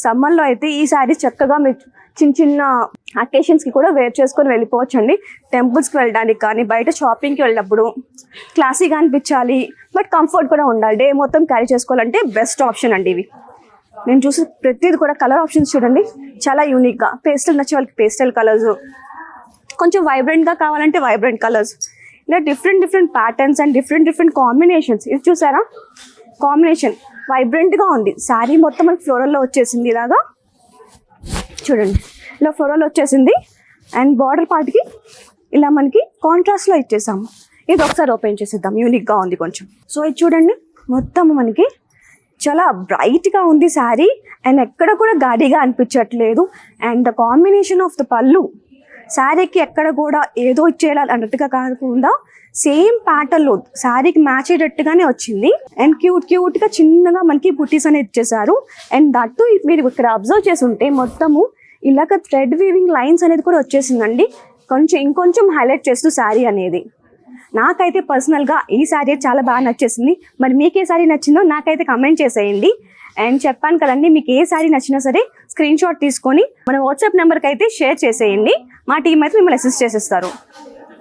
సమ్మర్లో అయితే ఈ శారీ చక్కగా మీరు చిన్న చిన్న అకేషన్స్కి కూడా వేర్ చేసుకొని వెళ్ళిపోవచ్చు అండి. టెంపుల్స్కి వెళ్ళడానికి కానీ బయట షాపింగ్కి వెళ్ళినప్పుడు క్లాసీగా అనిపించాలి, బట్ కంఫర్ట్ కూడా ఉండాలి, డే మొత్తం క్యారీ చేసుకోవాలంటే బెస్ట్ ఆప్షన్ అండి ఇవి. నేను చూసి ప్రతిది కూడా కలర్ ఆప్షన్స్ చూడండి, చాలా యూనిక్గా. పేస్టల్ నచ్చే వాళ్ళకి పేస్టల్ కలర్స్, కొంచెం వైబ్రెంట్గా కావాలంటే వైబ్రెంట్ కలర్స్, ఇలా different patterns and different combinations. ఇది చూసారా, కాంబినేషన్ వైబ్రెంట్గా ఉంది. శారీ మొత్తం మనకి ఫ్లోరల్లో వచ్చేసింది, ఇలాగా చూడండి, ఇలా ఫ్లోరల్ వచ్చేసింది. అండ్ బార్డర్ పార్ట్కి ఇలా మనకి కాంట్రాస్ట్లో ఇచ్చేసాము. ఇది ఒకసారి ఓపెన్ చేసేద్దాం, యూనిక్గా ఉంది కొంచెం. సో ఇది చూడండి, మొత్తం మనకి చాలా బ్రైట్గా ఉంది శారీ, అండ్ ఎక్కడ కూడా గాడిగా అనిపించట్లేదు. And the combination of the పళ్ళు శారీకి ఎక్కడ కూడా ఏదో ఇచ్చేయాలి అన్నట్టుగా కాకుండా సేమ్ ప్యాటర్న్లో శారీకి మ్యాచ్ అయ్యేటట్టుగానే వచ్చింది. అండ్ క్యూట్గా చిన్నగా మనకి బుటీస్ అనేది ఇచ్చేసారు. అండ్ దట్టు మీరు ఇక్కడ అబ్జర్వ్ చేసి ఉంటే మొత్తము ఇలాగ థ్రెడ్ వీవింగ్ లైన్స్ అనేది కూడా వచ్చేసిందండి, ఇంకొంచెం హైలైట్ చేస్తూ శారీ అనేది. నాకైతే పర్సనల్గా ఈ శారీ చాలా బాగా నచ్చేసింది. మరి మీకు ఏ శారీ నచ్చిందో నాకైతే కమెంట్ చేసేయండి. అండ్ చెప్పాను కదండి, మీకు ఏ శారీ నచ్చినా సరే స్క్రీన్ షాట్ తీసుకొని మన వాట్సాప్ నెంబర్కి అయితే షేర్ చేసేయండి. మా టీం అయితే మిమ్మల్ని అసిస్ట్ చేసేస్తారు.